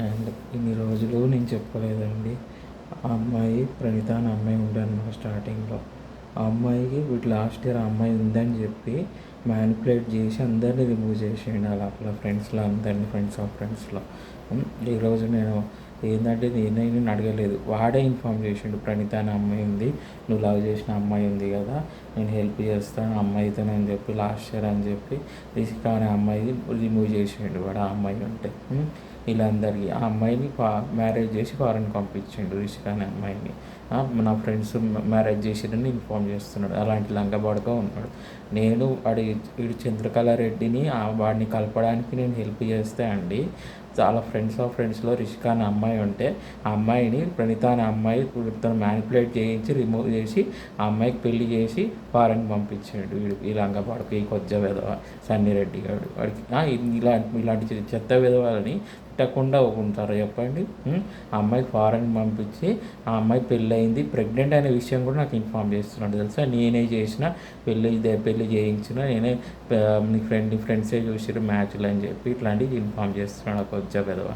And ఇన్ని రోజులు నేను చెప్పలేదండి. ఆ అమ్మాయి ప్రణీత అనే అమ్మాయి ఉండే అనమాట స్టార్టింగ్లో. ఆ అమ్మాయికి వీటి లాస్ట్ ఇయర్ ఆ అమ్మాయి ఉందని చెప్పి మ్యానిపులేట్ చేసి అందరినీ రిమూవ్ చేసేయండి అలా ఫ్రెండ్స్లో అందరినీ, ఫ్రెండ్స్ ఆఫ్ ఫ్రెండ్స్లో. ఈరోజు నేను ఏంటంటే నేను అడగలేదు, వాడే ఇన్ఫామ్ చేసిండు. ప్రణీత అనే అమ్మాయి ఉంది, నువ్వు లవ్ చేసిన అమ్మాయి ఉంది కదా, నేను హెల్ప్ చేస్తాను అమ్మాయితోనే అని చెప్పి లాస్ట్ ఇయర్ అని చెప్పి రిషిక అనే అమ్మాయి రిమూవ్ చేసిండు వాడు. ఆ అమ్మాయి ఉంటే వీళ్ళందరికీ ఆ అమ్మాయిని మ్యారేజ్ చేసి ఫారెన్ పంపించిండు రిషిక అనే అమ్మాయిని. నా ఫ్రెండ్స్ మ్యారేజ్ చేసిరని ఇన్ఫామ్ చేస్తున్నాడు. అలాంటి లంగబాడుగా ఉన్నాడు. నేను వీడు చంద్రకళారెడ్డిని వాడిని కలపడానికి నేను హెల్ప్ చేస్తే అండి, చాలా ఫ్రెండ్స్ ఆఫ్ ఫ్రెండ్స్లో రిషిక అనే అమ్మాయి ఉంటే ఆ అమ్మాయిని ప్రణీత అనే అమ్మాయి తను మ్యానిపులేట్ చేయించి రిమూవ్ చేసి ఆ అమ్మాయికి పెళ్లి చేసి ఫారెన్ పంపించాడు వీడు. ఈ లంగబాడుకు, ఈ కొజ్జ విధవ సన్నిరెడ్డి గారు. వాడికి ఇలాంటి చెత్త విధవాలని తిట్టకుండా ఉంటారు చెప్పండి. ఆ అమ్మాయికి ఫారెన్ పంపించి ఆ అమ్మాయి పెళ్ళయింది, ప్రెగ్నెంట్ అనే విషయం కూడా నాకు ఇన్ఫామ్ చేస్తున్నాడు తెలుసా. నేనే చేసిన పెళ్ళి చేయించిన, నేనే నీ ఫ్రెండ్సే చూసిరు మ్యాచ్లు అని చెప్పి ఇట్లాంటివి ఇన్ఫామ్ చేస్తున్నాడు ఒక వచ్చా పెదవ.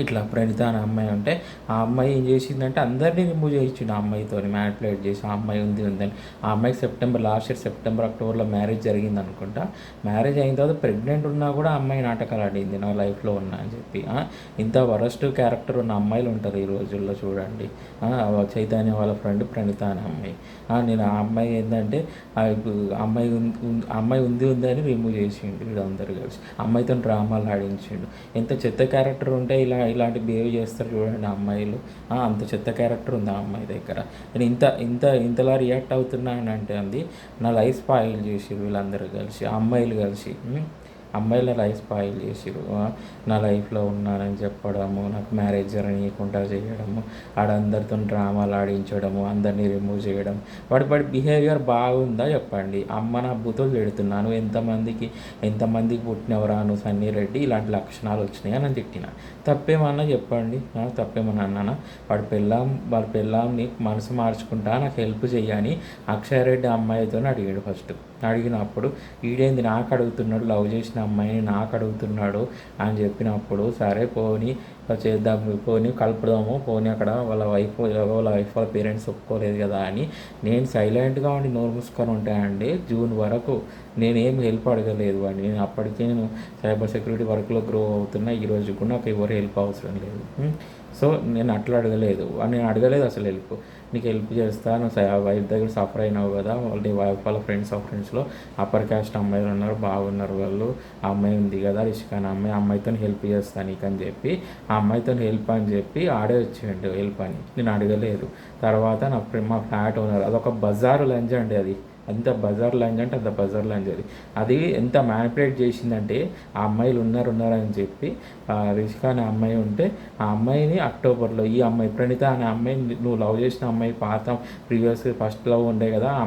ఇట్లా ప్రణీత అనే అమ్మాయి ఉంటే ఆ అమ్మాయి ఏం చేసిందంటే అందరినీ రిమూవ్ చేయించిండు. ఆ అమ్మాయితో మ్యానిపులేట్ చేసి ఆ అమ్మాయి ఉందని. ఆ అమ్మాయికి లాస్ట్ ఇయర్ సెప్టెంబర్ అక్టోబర్లో మ్యారేజ్ జరిగింది అనుకుంటా. మ్యారేజ్ అయిన తర్వాత ప్రెగ్నెంట్ ఉన్నా కూడా ఆ అమ్మాయి నాటకాలు ఆడింది నా లైఫ్లో ఉన్నా అని చెప్పి. ఇంత వరస్ట్ క్యారెక్టర్ ఉన్న అమ్మాయిలు ఉంటారు ఈ రోజుల్లో చూడండి. చైతన్య వాళ్ళ ఫ్రెండ్ ప్రణీత అనే అమ్మాయి. నేను ఆ అమ్మాయి ఏంటంటే అమ్మాయి ఉంది అని రిమూవ్ చేసిండు వీళ్ళందరూ కలిసి. అమ్మాయితో డ్రామాలు ఆడించిండు. ఎంత చెత్త క్యారెక్టర్ ఉంటే ఇలాంటి బిహేవ్ చేస్తారు చూడండి అమ్మాయిలు. అంత చెత్త క్యారెక్టర్ ఉంది ఆ అమ్మాయి దగ్గర. నేను ఇంతలా రియాక్ట్ అవుతున్నానంటే అంది నా లైఫ్ స్పాయిల్ చేసిరు వీళ్ళందరూ కలిసి, అమ్మాయిలు కలిసి. అమ్మాయిల లైఫ్ స్పాయిల్ చేసిరు. నా లైఫ్లో ఉన్నానని చెప్పడము, నాకు మ్యారేజ్ జరగనీయకుండా చేయడము, ఆడందరితో డ్రామాలు ఆడించడము, అందరినీ రిమూవ్ చేయడం. వాడి బిహేవియర్ బాగుందా చెప్పండి. అమ్మ నా బూతులు తిడుతున్నాను, ఎంతమందికి పుట్టినవరా నువ్వు సన్నీ రెడ్డి, ఇలాంటి లక్షణాలు వచ్చినాయి అని తిట్టిన. తప్పేమన్నా చెప్పండి, తప్పేమన్నా అన్నానా? వాడి పెళ్ళాంని మనసు మార్చుకుంటా నాకు హెల్ప్ చేయని అక్షయ్ రెడ్డి అమ్మాయితో అడిగాడు ఫస్ట్. అడిగినప్పుడు ఈడేంది నాకు అడుగుతున్నాడు, లవ్ చేసిన అమ్మాయిని నాకు అడుగుతున్నాడు అని చెప్పినప్పుడు సరే పోనీ చేద్దాం, పోనీ కలుపుదాము, పోనీ అక్కడ వాళ్ళ వైఫ్ వాళ్ళ పేరెంట్స్ ఒప్పుకోలేదు కదా అని నేను సైలెంట్గా ఉండి నోరు మూసుకొని ఉంటానండి. జూన్ వరకు నేనేం హెల్ప్ అడగలేదు అని. అప్పటికే నేను సైబర్ సెక్యూరిటీ వర్క్లో గ్రో అవుతున్నా. ఈరోజు కూడా నాకు ఎవరు హెల్ప్ అవసరం లేదు. సో నేను అట్లా అడగలేదు, నేను అడగలేదు అసలు హెల్ప్. నీకు హెల్ప్ చేస్తాను, వైఫ్ దగ్గర సఫర్ అయినావు కదా, వాళ్ళ ఫ్రెండ్స్ ఆఫ్ ఫ్రెండ్స్లో అప్పర్ క్యాస్ట్ అమ్మాయిలు ఉన్నారు, బాగున్నారు వాళ్ళు, ఆ అమ్మాయి ఉంది కదా రిషిక అనే అమ్మాయి, అమ్మాయితో హెల్ప్ చేస్తాను నీకు అని చెప్పి ఆ అమ్మాయితో హెల్ప్ అని చెప్పి ఆడే వచ్చేయండి హెల్ప్ అని. నేను అడగలేదు. తర్వాత మా ఫ్లాట్ ఓనర్, అదొక బజారు లంచ్ అండి అది. అంత బజార్ లంచ్ అంటే అంత బజార్ లంచ్ అది ఎంత మ్యానిపులేట్ చేసిందంటే ఆ అమ్మాయిలు ఉన్నారని చెప్పి రిషిక అనే అమ్మాయి ఉంటే ఆ అమ్మాయిని అక్టోబర్లో ఈ అమ్మాయి ప్రణీత అనే అమ్మాయి, నువ్వు లవ్ చేసిన అమ్మాయి పాత ప్రీవియస్ ఫస్ట్ లవ్ ఉండే కదా, ఆ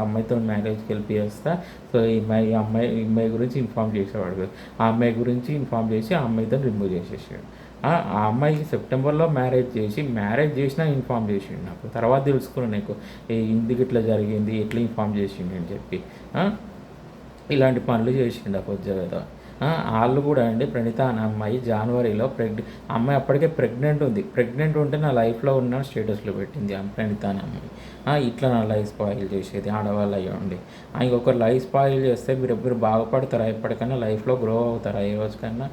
అమ్మాయితో మ్యారేజ్కి హెల్ప్ చేస్తా. సో ఈ అమ్మాయి గురించి ఇన్ఫామ్ చేసేవాడు. ఆ అమ్మాయి గురించి ఇన్ఫామ్ చేసి ఆ అమ్మాయితో రిమూవ్ చేసేసాడు. ఆ అమ్మాయికి సెప్టెంబర్లో మ్యారేజ్ చేసినా ఇన్ఫామ్ చేసిండు నాకు. తర్వాత తెలుసుకున్నాను నీకు ఇందుకు ఇట్లా జరిగింది, ఎట్లా ఇన్ఫామ్ చేసిండు అని చెప్పి. ఇలాంటి పనులు చేసిండు ఆ కొద్దిగా. వాళ్ళు కూడా అండి ప్రణీత అనే అమ్మాయి జనవరిలో అమ్మాయి అప్పటికే ప్రెగ్నెంట్ ఉంటే నా లైఫ్లో ఉన్న స్టేటస్లో పెట్టింది ఆ ప్రణీత అనే అమ్మాయి. ఇట్లా నా లైఫ్ స్పాయిల్ చేసేది ఆడవాళ్ళు అయ్యండి. ఇంకొకరు లైఫ్ స్పాయిల్ చేస్తే మీరు బాగుపడతారా, ఎప్పటికైనా లైఫ్లో గ్రో అవుతారా ఏ రోజుకైనా?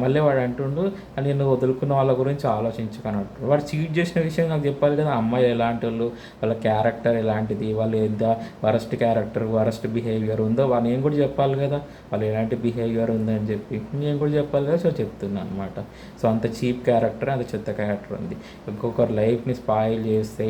మళ్ళీ వాడు అంటుండు నేను వదులుకున్న వాళ్ళ గురించి ఆలోచించుకున్నట్టు. వాడు చీట్ చేసిన విషయం నాకు చెప్పాలి కదా. అమ్మాయి ఎలాంటి వాళ్ళు, వాళ్ళ క్యారెక్టర్ ఎలాంటిది, వాళ్ళు ఎంత వరస్ట్ క్యారెక్టర్, వరస్ట్ బిహేవియర్ ఉందో నేను కూడా చెప్పాలి కదా. వాళ్ళు ఎలాంటి బిహేవియర్ ఉందని చెప్పి నేను కూడా చెప్పాలి కదా. సో చెప్తున్నాను అనమాట. సో అంత చీప్ క్యారెక్టర్, అంత చెత్త క్యారెక్టర్ ఉంది. ఇంకొకరు లైఫ్ని స్పాయిల్ చేస్తే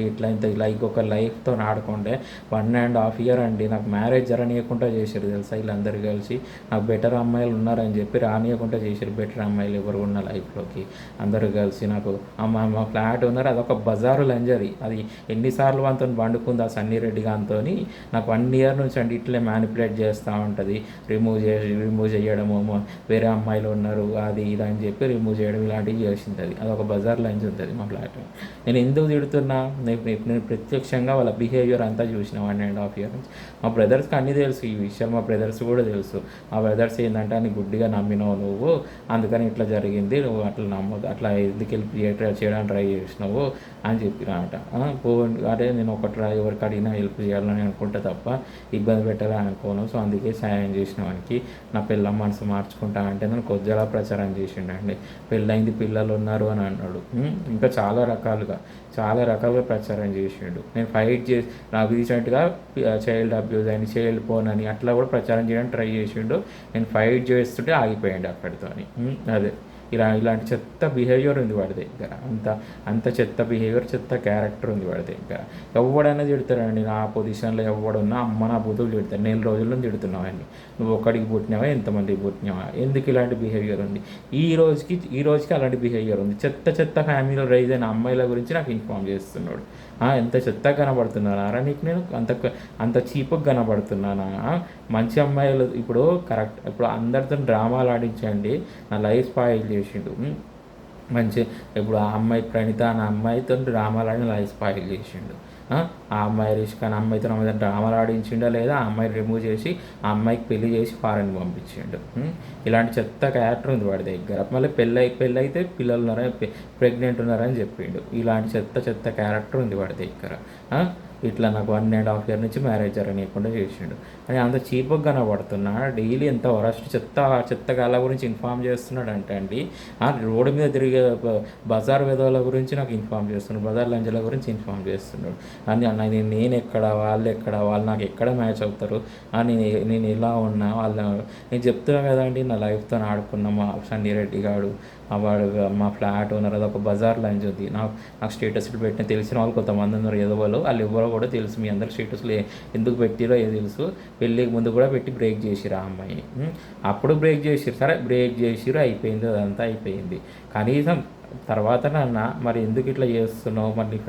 ఇలా ఇంకొకరు లైఫ్తో ఆడుకుంటే 1.5 year అండి నాకు మ్యారేజ్ జరగనీయకుండా చేశారు తెలుసా వీళ్ళందరూ కలిసి. నాకు బెటర్ అమ్మాయిలు ఉన్నారని చెప్పి రానియకుండా చేశారు. బెటర్ అమ్మాయిలు ఎవరు ఉన్న లైఫ్లోకి అందరూ కలిసి నాకు మా ఫ్లాట్ ఉన్నారు. అదొక బజారు లంజరీ. అది ఎన్నిసార్లు వాళ్ళతో వండుకుంది ఆ సన్నీ రెడ్డి గారితో. నాకు 1 year నుంచి అండి ఇట్లే మ్యానిపులేట్ చేస్తూ ఉంటుంది. రిమూవ్ చేయడము, వేరే అమ్మాయిలు ఉన్నారు అది ఇది అని చెప్పి రిమూవ్ చేయడం ఇలాంటివి చేసింది. అదొక బజార్ లంచ్ ఉంటుంది మా ఫ్లాట్. నేను ఎందుకు తిడుతున్నా, నేను ప్రత్యక్షంగా వాళ్ళ బిహేవియర్ అంతా చూసిన 1.5 year నుంచి. మా బ్రదర్స్కి అన్నీ తెలుసు ఈ విషయాలు, మా బ్రదర్స్ కూడా తెలుసు. మా బ్రదర్స్ ఏంటంటే అని గుడ్డిగా నమ్మినావు నువ్వు, అందుకని ఇట్లా జరిగింది, నువ్వు అట్లా నమ్మదు, అట్లా ఎందుకు హెల్ప్ చేయడానికి ట్రై చేసినావు అని చెప్పినట. అదే నేను ఒక ఎవరికి అడిగినా హెల్ప్ చేయాలని అనుకుంటే తప్ప ఇబ్బంది పెట్టాలని అనుకోను, సో అందుకే సాయం చేసిన వానికి నా పిల్ల మనసు మార్చుకుంటా అంటే నన్ను కొద్దిగా ప్రచారం చేసిండండి. పెళ్ళైంది, పిల్లలు ఉన్నారు అని అన్నాడు. ఇంకా చాలా రకాలుగా ప్రచారం చేసిండు. నేను ఫైట్ చేసి నాకు రీసెంట్గా చైల్డ్ అబ్యూజ్ అని, చైల్డ్ పోన్ అని అట్లా కూడా ప్రచారం చేయడానికి ట్రై చేసిండు. నేను ఫైట్ చేస్తుంటే ఆగిపోయాడు అక్కడితో అని. అదే ఇలాంటి చెత్త బిహేవియర్ ఉంది వాడి దగ్గర, అంత చెత్త బిహేవియర్, చెత్త క్యారెక్టర్ ఉంది వాడి దగ్గర. ఎవడైనా తిడతారండి, నా పొజిషన్లో ఎవడున్నా అమ్మ నా బూతులు తిడతారు. 4 రోజుల నుంచి తిడుతున్నావు అని, నువ్వు ఒక్కడికి పుట్టినావా, ఎంతమందికి పుట్టినావా, ఎందుకు ఇలాంటి బిహేవియర్ ఉంది? ఈ రోజుకి అలాంటి బిహేవియర్ ఉంది. చెత్త ఫ్యామిలీలో రైజ్ అయిన అమ్మాయిల గురించి నాకు ఇన్ఫార్మ్ చేస్తున్నాడు. ఎంత చెత్తగా కనబడుతున్నారా నీకు? నేను అంత చీప్గా కనబడుతున్నానా? మంచి అమ్మాయిలు ఇప్పుడు అందరితో డ్రామాలు ఆడించండి, నా లైఫ్ స్పాయిల్ చేసిండు. ఇప్పుడు ఆ అమ్మాయి ప్రణీత అనే అమ్మాయితో డ్రామాలు ఆడి లైఫ్ స్పాయిల్ చేసిండు. ఆ అమ్మాయి రిష్క్ అనే అమ్మాయితో డ్రామాలు ఆడించిండో లేదా ఆ అమ్మాయిని రిమూవ్ చేసి ఆ అమ్మాయికి పెళ్లి చేసి ఫారెన్ పంపించిండు. ఇలాంటి చెత్త క్యారెక్టర్ ఉంది వాడి దగ్గర. మళ్ళీ పెళ్ళైతే పిల్లలు ఉన్నారని, ప్రెగ్నెంట్ ఉన్నారని చెప్పిండు. ఇలాంటి చెత్త క్యారెక్టర్ ఉంది వాడి దగ్గర. ఇట్లా నాకు 1.5 year నుంచి మ్యారేజ్ జరగనీయకుండా చేసిండు అని అంత చీప్గా కనబడుతున్నా. డైలీ ఎంత వరస్ట్ చెత్త గాల గురించి ఇన్ఫామ్ చేస్తున్నాడు అంటే అండి, రోడ్డు మీద తిరిగే బజార్ విధవల గురించి నాకు ఇన్ఫామ్ చేస్తున్నాడు, బజార్ లంజల గురించి ఇన్ఫామ్ చేస్తున్నాడు. అని అన్న నేను ఎక్కడ, వాళ్ళు నాకు ఎక్కడ మ్యాచ్ అవుతారు, నేను ఎలా ఉన్నా నేను చెప్తున్నా కదండి, నా లైఫ్తో ఆడుకున్న మా సన్నీ రెడ్డి గాడు, వాడు మా ఫ్లాట్ ఓనర్, అది ఒక బజార్ లంచ్ ఉంది. నాకు స్టేటస్లు పెట్టిన తెలిసిన వాళ్ళు కొంతమంది ఉన్నారు, ఎదవలు, వాళ్ళు ఎవరో కూడా తెలుసు, మీ అందరికి స్టేటస్లు ఎందుకు పెట్టిరో తెలుసు. పెళ్ళికి ముందు కూడా పెట్టి బ్రేక్ చేసిరు ఆ అమ్మాయిని. అప్పుడు బ్రేక్ చేసిరు, సరే బ్రేక్ చేసిరు, అయిపోయింది, అదంతా అయిపోయింది. కనీసం తర్వాత మరి ఎందుకు ఇట్లా చేస్తున్నావు, మరి నీ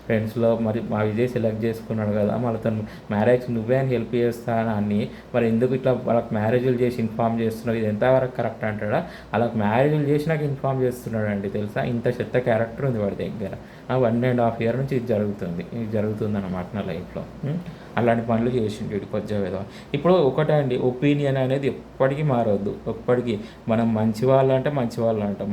ఫ్రెండ్స్లో మరి మా విజయ్ సెలెక్ట్ చేసుకున్నాడు కదా, మళ్ళీ తను మ్యారేజ్ నువ్వే అని హెల్ప్ చేస్తానని మరి ఎందుకు ఇట్లా వాళ్ళకి మ్యారేజ్లు చేసి ఇన్ఫామ్ చేస్తున్నావు, ఇది ఎంతవరకు కరెక్ట్ అంటాడా? వాళ్ళకి మ్యారేజ్లు చేసి నాకు ఇన్ఫామ్ చేస్తున్నాడు అండి, తెలుసా? ఇంత చెత్త క్యారెక్టర్ ఉంది వాడి దగ్గర. 1.5 year నుంచి ఇది జరుగుతుంది అన్నమాట నా లైఫ్లో. అలాంటి పనులు చేసిండు వీడు కొంచెం ఏదో. ఇప్పుడు ఒకటే అండి, ఒపీనియన్ అనేది ఎప్పటికీ మారవద్దు. ఎప్పటికీ మనం మంచి వాళ్ళు అంటాం,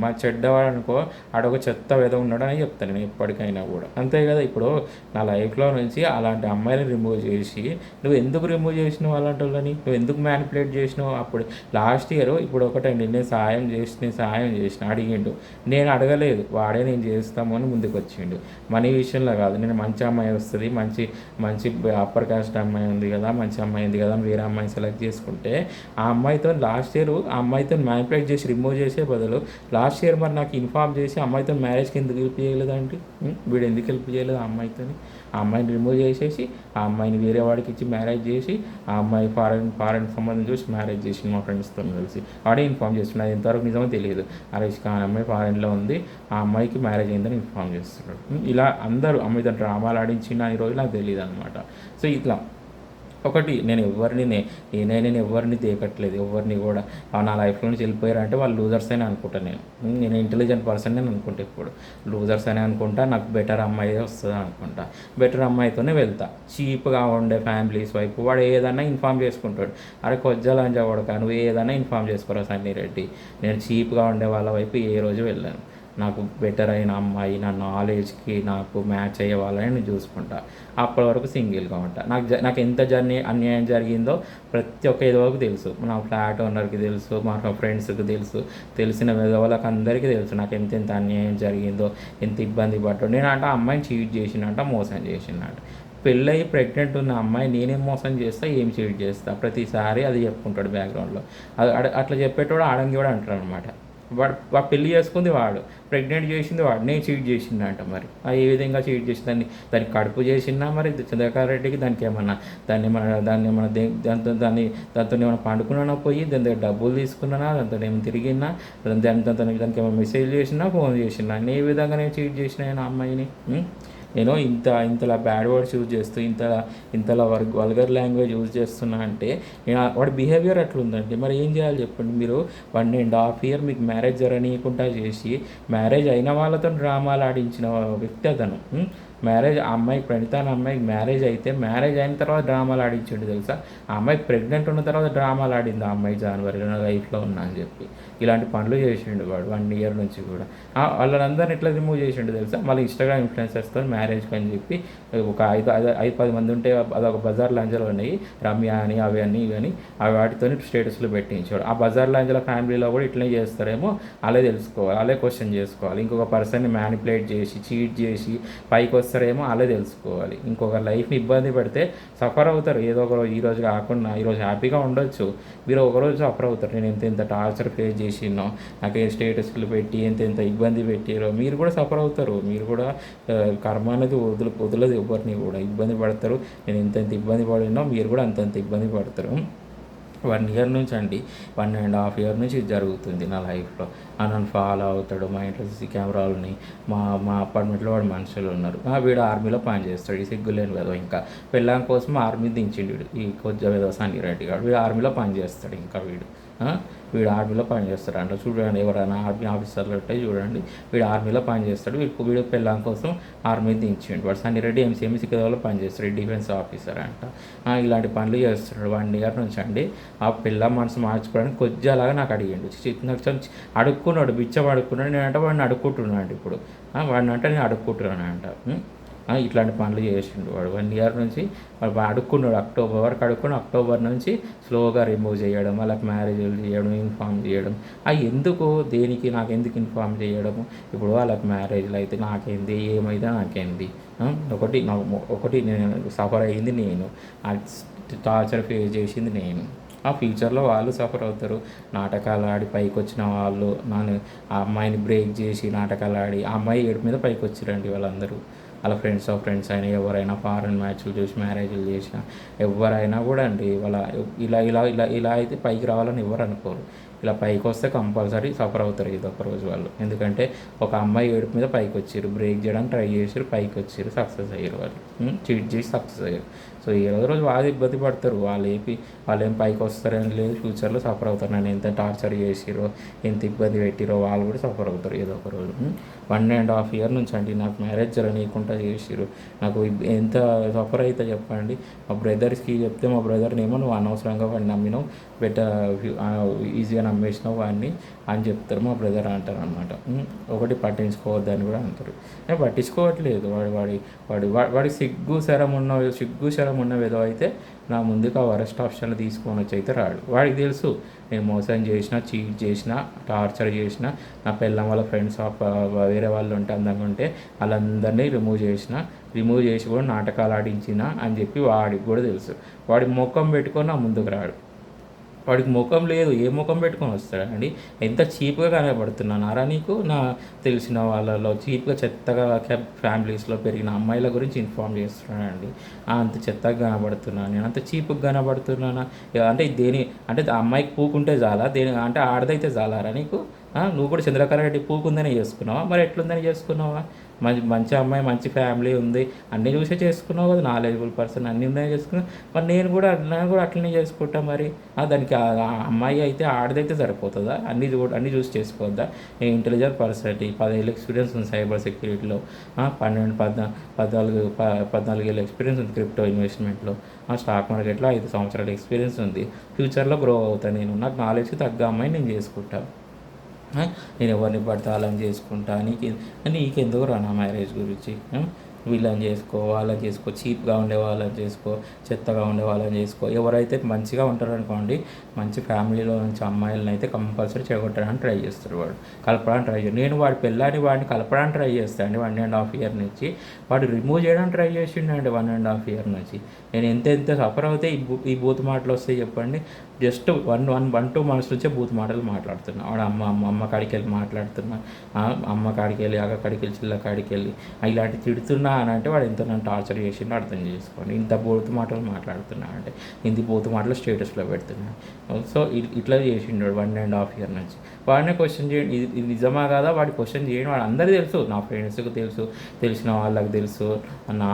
మా చెడ్డవాడు అనుకో ఆడొక చెత్త ఏదో ఉన్నాడు అని చెప్తాను నేను ఎప్పటికైనా కూడా, అంతే కదా. ఇప్పుడు నా లైఫ్లో నుంచి అలాంటి అమ్మాయిని రిమూవ్ చేసి, నువ్వు ఎందుకు రిమూవ్ చేసినావు అలాంటి వాళ్ళని, నువ్వు ఎందుకు మ్యానిపులేట్ చేసినావు? అప్పుడు లాస్ట్ ఇయర్ ఇప్పుడు ఒకటండి, నేను సాయం చేసిన అడిగిండు, నేను అడగలేదు, వాడే నేను చేస్తాము అని ముందుకు వచ్చిండు. మనీ విషయంలో కాదు, నేను మంచి అమ్మాయి వస్తుంది, మంచి అప్పర్ కాస్ట్ అమ్మాయి ఉంది కదా, మంచి అమ్మాయి ఉంది కదా, వేరే అమ్మాయిని సెలెక్ట్ చేసుకుంటే ఆ అమ్మాయితో లాస్ట్ ఇయర్ ఆ అమ్మాయితో మ్యానిపులేట్ చేసి రిమూవ్ చేసే బదులు లాస్ట్ ఇయర్ మరి నాకు ఇన్ఫార్మ్ చేసి అమ్మాయితో మ్యారేజ్కి ఎందుకు హెల్ప్ చేయలేదండి? వీడు ఎందుకు హెల్ప్ చేయలేదు ఆ అమ్మాయితోని? ఆ అమ్మాయిని రిమూవ్ చేసేసి ఆ అమ్మాయిని వేరే వాడికి ఇచ్చి మ్యారేజ్ చేసి ఆ అమ్మాయి ఫారెన్ సంబంధం చూసి మ్యారేజ్ చేసి మా ఫ్రెండ్స్తో కలిసి వాడే ఇన్ఫార్మ్ చేస్తున్నాడు. ఎంతవరకు నిజమో తెలియదు. రిష్క్ అనే అమ్మాయి ఫారెన్లో ఉంది, ఆ అమ్మాయికి మ్యారేజ్ అయిందని ఇన్ఫార్మ్ చేస్తున్నాడు. ఇలా అందరూ అమ్మాయితో డ్రామాలు ఆడించిన ఈ రోజు నాకు తెలియదు అనమాట. సో ఇట్లా ఒకటి, నేను ఎవరిని దేకట్లేదు, ఎవరిని కూడా నా లైఫ్లో నుంచి వెళ్ళిపోయారంటే వాళ్ళు లూజర్స్ అని అనుకుంటాను. నేను ఇంటెలిజెంట్ పర్సన్ నేను అనుకుంటా, ఇప్పుడు లూజర్స్ అని అనుకుంటా. నాకు బెటర్ అమ్మాయి వస్తుంది అనుకుంటా, బెటర్ అమ్మాయితోనే వెళ్తా. చీప్గా ఉండే ఫ్యామిలీస్ వైపు వాడు ఏదన్నా ఇన్ఫార్మ్ చేసుకుంటాడు. అరే కొజ్జలని చెప్పడక, నువ్వు ఏదన్నా ఇన్ఫార్మ్ చేసుకోరా సన్నీ రెడ్డి. నేను చీప్గా ఉండే వాళ్ళ వైపు ఏ రోజు వెళ్ళాను. నాకు బెటర్ అయిన అమ్మాయి, నా నాలెడ్జ్కి నాకు మ్యాచ్ అయ్యే వాళ్ళని నేను చూసుకుంటా. అప్పటి వరకు సింగిల్గా ఉంటా. నాకు ఎంత అన్యాయం జరిగిందో ప్రతి ఒక్క ఎదవకు తెలుసు, నా ఫ్లాట్ ఓనర్కి తెలుసు, మా ఫ్రెండ్స్కి తెలుసు, తెలిసిన వాళ్ళకి అందరికీ తెలుసు నాకు ఎంత అన్యాయం జరిగిందో, ఎంత ఇబ్బంది పడ్డాడు. నేను అమ్మాయిని చీట్ చేసినట్ట, మోసం చేసినట్ట. పెళ్ళయి ప్రెగ్నెంట్ ఉన్న అమ్మాయి నేనేం మోసం చేస్తా, ఏం చీట్ చేస్తా, ప్రతిసారి అది చెప్పుకుంటాడు బ్యాక్గ్రౌండ్లో. అట్లా చెప్పేటోడు ఆడంగి కూడా అంటాడు అనమాట. వాడు పెళ్లి చేసుకుంది వాడు, ప్రెగ్నెంట్ చేసింది వాడు, నేను చీట్ చేసిందంట. మరి ఏ విధంగా చీట్ చేసి దానికి కడుపు చేసినా మరి చంద్రకాంత్ రెడ్డికి దానికి ఏమన్నా దాంతో ఏమైనా పండుకున్నా పోయి దాని దగ్గర డబ్బులు తీసుకున్నానా, దాంతో ఏమైనా తిరిగినా, దానికి ఏమైనా మెసేజ్ చేసినా, ఫోన్ చేసినా, ఏ విధంగా నేను చీట్ చేసిన ఆ అమ్మాయిని. నేను ఇంతలా బ్యాడ్ వర్డ్స్ యూజ్ చేస్తూ ఇంతలా వల్గర్ లాంగ్వేజ్ యూజ్ చేస్తున్నా అంటే వాడి బిహేవియర్ అట్లుందండి. మరి ఏం చేయాలి చెప్పండి? మీరు 1.5 year మీకు మ్యారేజ్ జరగనీయకుండా చేసి మ్యారేజ్ అయిన వాళ్ళతో డ్రామాలు ఆడించిన వ్యక్తి అతను. మ్యారేజ్ ఆ అమ్మాయికి ప్రణీత అనే అమ్మాయికి మ్యారేజ్ అయితే మ్యారేజ్ అయిన తర్వాత డ్రామాలు ఆడించిండు తెలుసా. ఆ అమ్మాయికి ప్రెగ్నెంట్ ఉన్న తర్వాత డ్రామాలు ఆడింది ఆ అమ్మాయి జనవరిలో నా లైఫ్లో ఉన్నా అని చెప్పి. ఇలాంటి పనులు చేసిండు వాడు 1 ఇయర్ నుంచి కూడా. వాళ్ళందరిని ఎట్లా రిమూవ్ చేసిండు తెలుసా. మళ్ళీ ఇన్స్టాగ్రామ్ ఇన్ఫ్లుయెన్సర్స్తో మ్యారేజ్కి అని చెప్పి ఒక 5-10 మంది ఉంటే అదొక బజార్ లాంజలో ఉన్నాయి, రమ్య అని అవి అని ఇవి అని వాటితో స్టేటస్లు పెట్టించాడు. ఆ బజార్ లాంజల ఫ్యామిలీలో కూడా ఇట్లనే చేస్తారేమో అలా తెలుసుకోవాలి, అలా క్వశ్చన్ చేసుకోవాలి. ఇంకొక పర్సన్ని మ్యానిపులేట్ చేసి చీట్ చేసి పైకి వస్తారేమో అలా తెలుసుకోవాలి. ఇంకొక లైఫ్ని ఇబ్బంది పెడితే సఫర్ అవుతారు. ఏదో ఒక రోజు ఈరోజు కాకుండా ఈరోజు హ్యాపీగా ఉండొచ్చు, మీరు ఒకరోజు సఫర్ అవుతారు. నేను ఎంత టార్చర్ ఫేస్ చేసినో, నాకు స్టేటస్లు పెట్టి ఎంత ఇబ్బంది పెట్టారో మీరు కూడా సఫర్ అవుతారు. మీరు కూడా కర్మ అనేది వదలదు ఎవరిని కూడా, ఇబ్బంది పడతారు. నేను ఎంత ఇబ్బంది పడినో మీరు కూడా అంతంత ఇబ్బంది పడతారు. 1 ఇయర్ నుంచి అండి, 1.5 ఇయర్ నుంచి ఇది జరుగుతుంది నా లైఫ్లో. నన్ను ఫాలో అవుతాడు, మా ఇంట్లో సీసీ కెమెరాలని, మా అపార్ట్మెంట్లో వాడు మనుషులు ఉన్నారు. వీడు ఆర్మీలో పనిచేస్తాడు, ఈ సిగ్గులేని కదా. ఇంకా పెళ్ళాం కోసం ఆర్మీ దించిండు ఈ కొద్దిగా ఏదో సన్నిరెడ్డి గారు. వీడు ఆర్మీలో పనిచేస్తాడు. ఇంకా వీడు ఆర్మీలో పనిచేస్తాడు చూడండి. ఎవరైనా ఆర్మీ ఆఫీసర్లు ఉంటే చూడండి, వీడు ఆర్మీలో పనిచేస్తాడు. వీడు పెళ్ళాం కోసం ఆర్మీ దించిండు. వాడు సన్నిరెడ్డి ఎంసీఎంసీ కదలో పనిచేస్తాడు, డిఫెన్స్ ఆఫీసర్ అంట. ఇలాంటి పనులు చేస్తున్నాడు 1 ఇయర్ నుంచి అండి. ఆ పిల్ల మనసు మార్చుకోవడానికి కొద్దిగా అలాగా నాకు అడిగిండు. అడుక్కున్నాడు, బిచ్చం అడుక్కున్నాడు. నేనంటే వాడిని అడుక్కుంటున్నాడు ఇప్పుడు. వాడిని అంటే నేను అడుక్కుంటున్నానంట. ఇట్లాంటి పనులు చేసిండు వాడు 1 ఇయర్ నుంచి. వాడు అడుక్కున్నాడు, అక్టోబర్ వరకు అడుక్కుని అక్టోబర్ నుంచి స్లోగా రిమూవ్ చేయడం, వాళ్ళకి మ్యారేజ్లు చేయడం, ఇన్ఫామ్ చేయడం. ఎందుకు దేనికి నాకు ఎందుకు ఇన్ఫామ్ చేయడము. ఇప్పుడు వాళ్ళకి మ్యారేజ్లు అయితే నాకేంది, ఏమైతే నాకేంది. ఒకటి నేను సఫర్ అయ్యింది నేను, టార్చర్ ఫేస్ చేసింది నేను. ఫ్యూచర్లో వాళ్ళు సఫర్ అవుతారు. నాటకాలు ఆడి పైకి వచ్చిన వాళ్ళు, ఆ అమ్మాయిని బ్రేక్ చేసి నాటకాలు ఆడి ఆ అమ్మాయి ఏడు మీద పైకి వచ్చిరండి వాళ్ళందరూ. వాళ్ళ ఫ్రెండ్స్ అయినా ఎవరైనా ఫారెన్ మ్యాచ్లు చూసి మ్యారేజ్లు చేసిన ఎవరైనా కూడా అండి వాళ్ళ ఇలా అయితే పైకి రావాలని ఎవరు అనుకోరు. ఇలా పైకి వస్తే కంపల్సరీ సఫర్ అవుతారు ఏదో ఒక రోజు వాళ్ళు. ఎందుకంటే ఒక అమ్మాయి ఏడుపు మీద పైకి వచ్చారు, బ్రేక్ చేయడానికి ట్రై చేసారు, పైకి వచ్చారు, సక్సెస్ అయ్యారు వాళ్ళు. చీట్ చేసి సక్సెస్ అయ్యారు. సో ఏదో రోజు వాళ్ళు ఇబ్బంది పడతారు. వాళ్ళు ఏం పైకి వస్తారని లేదు, ఫ్యూచర్లో సఫర్ అవుతారు. నన్ను ఎంత టార్చర్ చేసిరో, ఎంత ఇబ్బంది పెట్టిరో వాళ్ళు కూడా సఫర్ అవుతారు ఏదో ఒక రోజు. 1.5 ఇయర్ నుంచి అండి నాకు మ్యారేజ్ జరగనీయకుండా చేసిరు. నాకు ఎంత సఫర్ అయితే చెప్పండి. మా బ్రదర్స్కి చెప్తే మా బ్రదర్నేమో నువ్వు అనవసరంగా వాడిని నమ్మినావు, ఈజీగా నమ్మేసినావు వాడిని అని చెప్తారు. మా బ్రదర్ అంటారు అనమాట. ఒకటి పట్టించుకోవద్దని కూడా అంటారు. నేను పట్టించుకోవట్లేదు. వాడి సిగ్గు శరం ఉన్నవేదో అయితే నా ముందుకు ఆ వరస్ట్ ఆప్షన్లు తీసుకొని వచ్చి అయితే రాడు. వాడికి తెలుసు నేను మోసం చేసిన, చీట్ చేసిన, టార్చర్ చేసిన, నా పిల్లం వాళ్ళ ఫ్రెండ్స్ వేరే వాళ్ళు ఉంటే అందంగా ఉంటే వాళ్ళందరినీ రిమూవ్ చేసి కూడా నాటకాలు ఆడించిన అని చెప్పి వాడికి కూడా తెలుసు. వాడి ముఖం పెట్టుకొని నా ముందుకు రాడు. వాడికి ముఖం లేదు, ఏ ముఖం పెట్టుకొని వస్తాడండి. ఎంత చీప్గా కనబడుతున్నానారా నీకు. నా తెలిసిన వాళ్ళలో చీప్గా చెత్తగా ఫ్యామిలీస్లో పెరిగిన అమ్మాయిల గురించి ఇన్ఫామ్ చేస్తున్నానండి. అంత చెత్తగా కనబడుతున్నాను నేను, అంత చీప్గా కనబడుతున్నానా అంటే అంటే ఆ అమ్మాయికి పూకుంటే చాలా అంటే ఆడదైతే చాలారా నీకు. నువ్వు కూడా చంద్రకళ రెడ్డి పూకుందని చేసుకున్నావా, మరి ఎట్లుందని చేసుకున్నావా. మంచి అమ్మాయి, మంచి ఫ్యామిలీ ఉంది, అన్నీ చూసే చేసుకున్నావు కదా, నాలెడ్జబుల్ పర్సన్ అన్నీ ఉన్నాయి చేసుకున్నావు. మరి నేను కూడా అట్లనే చేసుకుంటా. మరి దానికి అమ్మాయి అయితే ఆడదైతే సరిపోతుందా, అన్నీ చూసి చేసుకోవద్దా. నేను ఇంటెలిజెంట్ పర్సనాలిటీ, 10 ఏళ్ళ ఎక్స్పీరియన్స్ ఉంది సైబర్ సెక్యూరిటీలో, 14 ఏళ్ళ ఎక్స్పీరియన్స్ ఉంది క్రిప్టో ఇన్వెస్ట్మెంట్లో, స్టాక్ మార్కెట్లో 5 సంవత్సరాల ఎక్స్పీరియన్స్ ఉంది. ఫ్యూచర్లో గ్రో అవుతాను నేను. నాకు నాలెడ్జ్కి తగ్గ అమ్మాయి నేను చేసుకుంటాను. నేను ఎవరిని పడితే వాళ్ళని చేసుకుంటా. నీకెందుకు రా నా మ్యారేజ్ గురించి. వీళ్ళని చేసుకో, వాళ్ళని చేసుకో, చీప్గా ఉండే వాళ్ళని చేసుకో, చెత్తగా ఉండే వాళ్ళని చేసుకో. ఎవరైతే మంచిగా ఉంటారనుకోండి, మంచి ఫ్యామిలీలో నుంచి అమ్మాయిలను అయితే కంపల్సరీ చెడగొట్టడానికి ట్రై చేస్తారు, వాడు కలపడానికి ట్రై చేస్తాడు. నేను వాడిని కలపడానికి ట్రై చేస్తాను అండి 1.5 ఇయర్ నుంచి. వాడు రిమూవ్ చేయడానికి ట్రై చేసిండండి 1.5 ఇయర్ నుంచి. నేను ఎంత సఫర్ అవుతే ఈ బూత్ మాటలు వస్తాయి చెప్పండి. జస్ట్ 1-2 మంత్స్ నుంచే బూత్ మాటలు మాట్లాడుతున్నా. వాడు అమ్మ కాడికి వెళ్ళి మాట్లాడుతున్నా, అమ్మ కాడికి వెళ్ళి, అక్క కాడికి వెళ్ళి, చిల్ల కాడికి వెళ్ళి ఇలాంటి తిడుతున్నా అని అంటే వాడు ఎంత నన్ను టార్చర్ చేసిండో అర్థం చేసుకోండి. ఇంత బూత్ మాటలు మాట్లాడుతున్నా అంటే, ఇంత బూత్ మాటలు స్టేటస్లో పెడుతున్నా. సో ఇట్లా చేసిండు 1.5 ఇయర్ నుంచి. వాడినే క్వశ్చన్ చేయండి, ఇది నిజమా కాదా వాడి క్వశ్చన్ చేయండి. వాడు అందరికీ తెలుసు, నా ఫ్రెండ్స్కి తెలుసు, తెలిసిన వాళ్ళకి తెలుసు, నా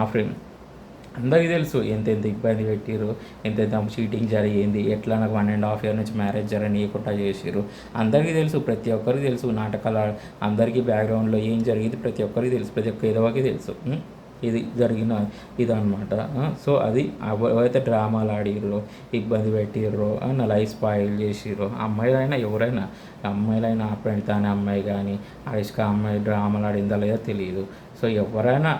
అందరికీ తెలుసు ఎంత ఇబ్బంది పెట్టిరు, ఎంత చీటింగ్ జరిగింది, ఎట్లా నాకు 1.5 ఇయర్ నుంచి మ్యారేజ్ జరగనీయకుండా చేసిరు. అందరికీ తెలుసు, ప్రతి ఒక్కరికి తెలుసు. నాటకాలు అందరికీ బ్యాక్గ్రౌండ్లో ఏం జరిగింది ప్రతి ఒక్కరికి తెలుసు, ప్రతి ఒక్క ఎదవకి తెలుసు. ఇది జరిగిన ఇదనమాట. సో అది ఎవరైతే డ్రామాలు ఆడిర్రో, ఇబ్బంది పెట్టిర్రో, నా లైఫ్ స్పాయిల్ చేసిర్రో, అమ్మాయిలైనా ఎవరైనా, అమ్మాయిలైనా ప్రణీత అనే అమ్మాయి కానీ, అనుష్క అమ్మాయి డ్రామాలు ఆడిందా లేదా తెలియదు. సో ఎవరైనా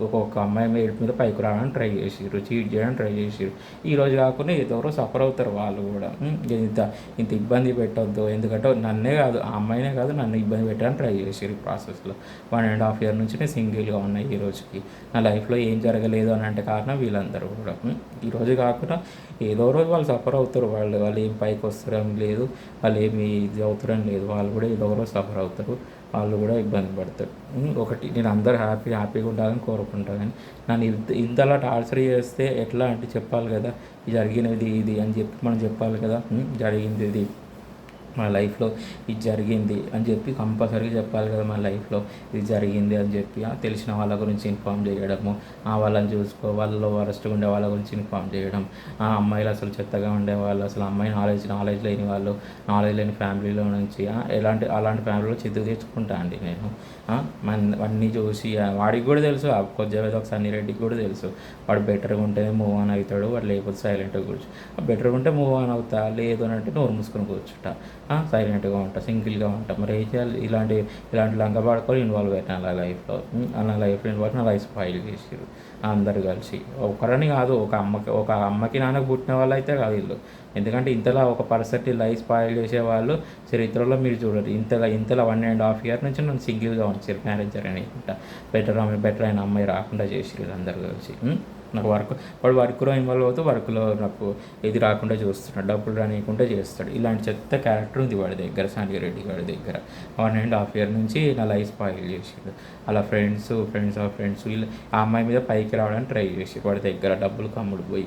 ఒక్కొక్క అమ్మాయి మీద పైకి రావడానికి ట్రై చేసిర్రు, చీట్ చేయడానికి ట్రై చేసిర్రు. ఈరోజు కాకుండా ఎవరో సఫర్ అవుతారు వాళ్ళు కూడా. ఇంత ఇంత ఇబ్బంది పెట్టొద్దు, ఎందుకంటే నన్నే కాదు, ఆ అమ్మాయినే కాదు, నన్ను ఇబ్బంది పెట్టడానికి ట్రై చేసారు ఈ ప్రాసెస్లో. 1.5 year నుంచి నేను సింగిల్గా ఉన్నాయి. ఈ రోజుకి నా లైఫ్లో ఏం జరగలేదు అని అంటే కారణం వీళ్ళందరూ కూడా. ఈరోజు కాకుండా ఏదో రోజు వాళ్ళు సఫర్ అవుతారు. వాళ్ళు ఏం పైకి వస్తారని లేదు, వాళ్ళు ఏమి ఇది అవుతారని లేదు, వాళ్ళు కూడా ఏదో రోజు సఫర్ అవుతారు, వాళ్ళు కూడా ఇబ్బంది పడతారు. ఒకటి నేను అందరూ హ్యాపీగా ఉండాలని కోరుకుంటాను. కానీ నన్ను ఇంతలా టార్చర్ చేస్తే ఎట్లా అంటే చెప్పాలి కదా, జరిగినది ఇది అని చెప్పి మనం చెప్పాలి కదా, జరిగింది ఇది మా లైఫ్లో, ఇది జరిగింది అని చెప్పి కంపల్సరీగా చెప్పాలి కదా. మా లైఫ్లో ఇది జరిగింది అని చెప్పి తెలిసిన వాళ్ళ గురించి ఇన్ఫామ్ చేయడము, వాళ్ళని చూసుకో, వాళ్ళలో వరస్ట్గా ఉండే వాళ్ళ గురించి ఇన్ఫామ్ చేయడం, అమ్మాయిలు అసలు చెత్తగా ఉండేవాళ్ళు, అసలు అమ్మాయి నాలెడ్జ్ లేని వాళ్ళు, నాలెడ్జ్ లేని ఫ్యామిలీలో నుంచి అలాంటి ఫ్యామిలీలో చిత్తు తెచ్చుకుంటా అండి నేను. అన్నీ చూసి వాడికి కూడా తెలుసు, కొద్దిగా ఒక సన్నీ రెడ్డికి కూడా తెలుసు, వాడు బెటర్గా ఉంటేనే మూవ్ ఆన్ అవుతాడు, వాడు లేకపోతే సైలెంట్గా కూర్చో. బెటర్గా ఉంటే మూవ్ ఆన్ అవుతా, లేదు అని అంటే నోరు మూసుకొని కూర్చుంటా, సైలెంట్గా ఉంటా, సింగిల్గా ఉంటా. మరి ఏం చేయాలి? ఇలాంటి లంగబాడుకొని ఇన్వాల్వ్ అయినా నా లైఫ్లో, నా లైఫ్లో ఇన్వాల్వ్, నా లైఫ్ స్పాయిల్ చేసారు అందరు కలిసి. ఒకరని కాదు, ఒక అమ్మకి నాన్నకు పుట్టిన వాళ్ళు అయితే కాదు వీళ్ళు. ఎందుకంటే ఇంతలా ఒక పర్సెంట్ లైఫ్ స్పాయిల్ చేసేవాళ్ళు చరిత్రలో మీరు చూడరు. ఇంతలా 1.5 year నుంచి నన్ను సింగిల్గా ఉంచారు, మ్యారేజ్ అనుకుంటా. బెటర్ అయిన అమ్మాయి రాకుండా చేసారు అందరు కలిసి. నాకు వాడు వర్క్లో ఇన్వాల్వ్ అవుతూ వర్క్లో నాకు ఇది రాకుండా చూస్తున్నాడు, డబ్బులు రానియకుండా చేస్తాడు. ఇలాంటి చెత్త క్యారెక్టర్ ఉంది వాడి దగ్గర, సాండిరెడ్డి వాడి దగ్గర. 1.5 year నుంచి నా లైఫ్ స్పాయిల్ చేసాడు. అలా ఫ్రెండ్స్ వీళ్ళు ఆ అమ్మాయి మీద పైకి రావడానికి ట్రై చేసారు, వాడి దగ్గర డబ్బులు కమ్ముడు పోయి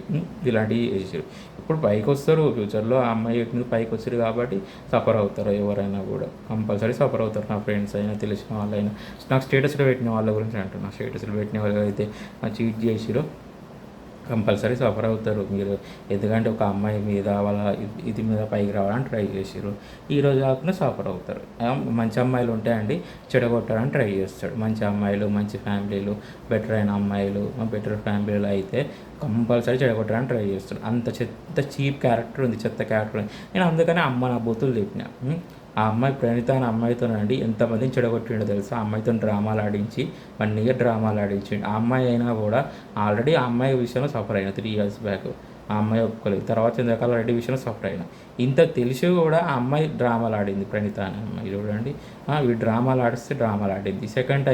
ఇలాంటివి చేసారు. ఇప్పుడు పైకి వస్తారు, ఫ్యూచర్లో ఆ అమ్మాయి మీద పైకి వచ్చారు కాబట్టి సఫర్ అవుతారు. ఎవరైనా కూడా కంపల్సరీ సఫర్ అవుతారు. నా ఫ్రెండ్స్ అయినా, తెలిసిన వాళ్ళైనా. నాకు స్టేటస్లో పెట్టిన వాళ్ళ గురించి అంటున్నా. స్టేటస్లో పెట్టిన వాళ్ళు అయితే చీట్ చేసిరో కంపల్సరీ సఫర్ అవుతారు మీరు. ఎందుకంటే ఒక అమ్మాయి మీద వాళ్ళ ఇది మీద పైకి రావడానికి ట్రై చేసారు, ఈరోజు కాకుండా సఫర్ అవుతారు. మంచి అమ్మాయిలు ఉంటాయండి, చెడగొట్టడానికి ట్రై చేస్తాడు. మంచి అమ్మాయిలు, మంచి ఫ్యామిలీలు, బెటర్ అయిన అమ్మాయిలు, బెటర్ ఫ్యామిలీలు అయితే కంపల్సరీ చెడగొట్టడానికి ట్రై చేస్తాడు. అంత చీప్ క్యారెక్టర్ ఉంది, చెత్త క్యారెక్టర్ ఉంది. నేను అందుకనే అమ్మ నా బూతులు చెప్పిన. ఆ అమ్మాయి ప్రణీత అనే అమ్మాయితోనండి ఎంతమందిని చెడగొట్టిండో తెలుసా. ఆ అమ్మాయితో డ్రామాలు ఆడించి 1 year డ్రామాలు ఆడించిండు. ఆ అమ్మాయి అయినా కూడా ఆల్రెడీ ఆ అమ్మాయి విషయంలో సఫర్ అయినా 3 years బ్యాక్. ఆ అమ్మాయి ఒప్పుకోలేదు. తర్వాత చంద్రకళ రెడ్డి విషయంలో సఫర్ అయినా. ఇంత తెలిసి కూడా ఆ అమ్మాయి డ్రామాలు ఆడింది, ప్రణీత అనే అమ్మాయి. చూడండి, వీడు డ్రామాలు ఆడిస్తే డ్రామాలు ఆడింది. సెకండ్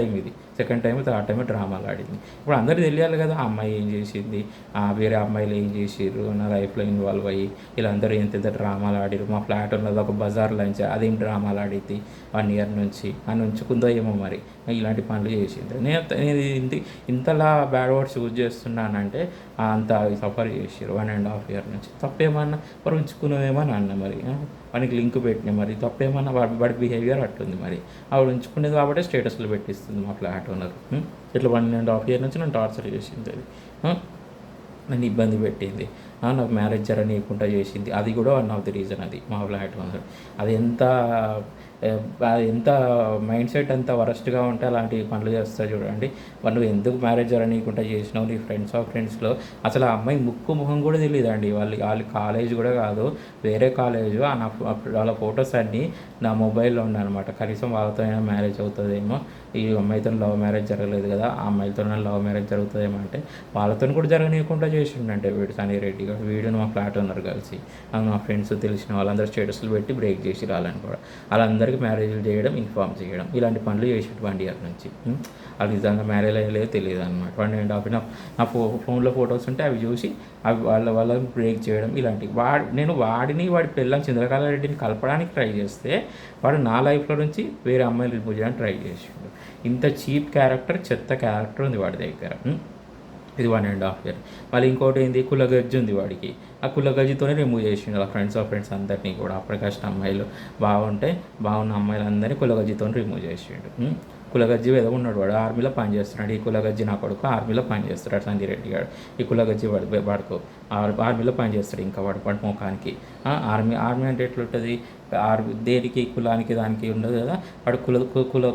టైం థర్డ్ టైం డ్రామాలు ఆడింది. ఇప్పుడు అందరికీ తెలియాలి కదా ఆ అమ్మాయి ఏం చేసింది, వేరే అమ్మాయిలు ఏం చేసిర్రు, నా లైఫ్లో ఇన్వాల్వ్ అయ్యి వీళ్ళందరూ ఎంత డ్రామాలు ఆడిరు. మా ఫ్లాట్ ఉన్నది ఒక బజార్ లంచ్, అదేం డ్రామాలు ఆడిద్ది 1 year నుంచి అని ఉంచుకుందో ఏమో మరి. ఇలాంటి పనులు చేసింది. నేను ఇంతలా బ్యాడ్ వర్డ్స్ యూజ్ చేస్తున్నానంటే అంత సఫర్ చేసారు 1.5 year నుంచి. తప్పేమన్నా మరి ఉంచుకునేమో అని అన్న, మరి వానికి లింక్ పెట్టినా, మరి తప్పేమన్నా వాడి బిహేవియర్ అట్టుంది. మరి ఆవిడ ఉంచుకునేది కాబట్టి స్టేటస్లో పెట్టిస్తుంది మా ఫ్లాట్ ఓనర్. ఇట్లా 1.5 year నుంచి నన్ను టార్చర్ చేసింది అది. నన్ను ఇబ్బంది పెట్టింది, నాకు మ్యారేజ్ జరగనీయకుండా చేసింది. అది కూడా వన్ ఆఫ్ ది రీజన్. అది మా ఫ్లాట్ ఓనర్. అది ఎంత మైండ్ సెట్ అంత వరస్ట్గా ఉంటే అలాంటి పనులు చేస్తా చూడండి. నువ్వు ఎందుకు మ్యారేజ్ జరగనీయకుండా చేసినావు, నీ ఫ్రెండ్స్లో అసలు ఆ అమ్మాయి ముఖం కూడా తెలియదండి. వాళ్ళ కాలేజ్ కూడా కాదు, వేరే కాలేజు. వాళ్ళ ఫొటోస్ అన్నీ నా మొబైల్లో ఉన్నాయన్నమాట. కనీసం వాళ్ళతో అయినా మ్యారేజ్ అవుతుందేమో, ఈ అమ్మాయితో లవ్ మ్యారేజ్ జరగలేదు కదా, ఆ అమ్మాయితో లవ్ మ్యారేజ్ జరుగుతుందేమో అంటే వాళ్ళతో కూడా జరగనీయకుండా చేసిండంటే వీడు సన్నీ రెడ్డి గారు. వీడు మా ఫ్లాట్ ఓనర్ కలిసి మా ఫ్రెండ్స్, తెలిసిన వాళ్ళందరూ స్టేటస్లు పెట్టి బ్రేక్ చేసి రాలని కూడా వాళ్ళందరికీ మ్యారేజ్లు చేయడం, ఇన్ఫార్మ్ చేయడం, ఇలాంటి పనులు చేసేటి 1 year నుంచి. అది నిజంగా మ్యారేజ్ అయ్యలేదో తెలియదు అనమాట. 1.5 నా ఫోన్లో ఫొటోస్ ఉంటే అవి చూసి అవి వాళ్ళని బ్రేక్ చేయడం, ఇలాంటివి. నేను వాడి పిల్లలు చంద్రకళ రెడ్డిని కలపడానికి ట్రై చేస్తే వాడు నా లైఫ్లో నుంచి వేరే అమ్మాయిని రిమూవ్ చేయడానికి ట్రై చేసిండు. ఇంత చీప్ క్యారెక్టర్, చెత్త క్యారెక్టర్ ఉంది వాడి దగ్గర. ఇది 1.5 year. మళ్ళీ ఇంకోటి ఏంది, కులగజ్జి ఉంది వాడికి. ఆ కులగజ్జితోనే రిమూవ్ చేసిండు అలా ఫ్రెండ్స్ అందరినీ కూడా. అప్పటికష్ట అమ్మాయిలు బాగున్న అమ్మాయిలందరినీ కులగజ్జితో రిమూవ్ చేసిండు. కులగజ్జి ఏదో ఉన్నాడు, వాడు ఆర్మీలో పనిచేస్తున్నాడు. ఈ కులగజ్జి నా కొడుకు ఆర్మీలో పనిచేస్తున్నాడు, సంజయరెడ్డి గారు. ఈ కులగజ్జి వాడుకో ఆర్మీలో పనిచేస్తాడు. ఇంకా వాడు ముఖానికి ఆర్మీ అంటే ఎట్లుంటుంది, దేనికి కులానికి దానికి ఉండదు కదా. వాడు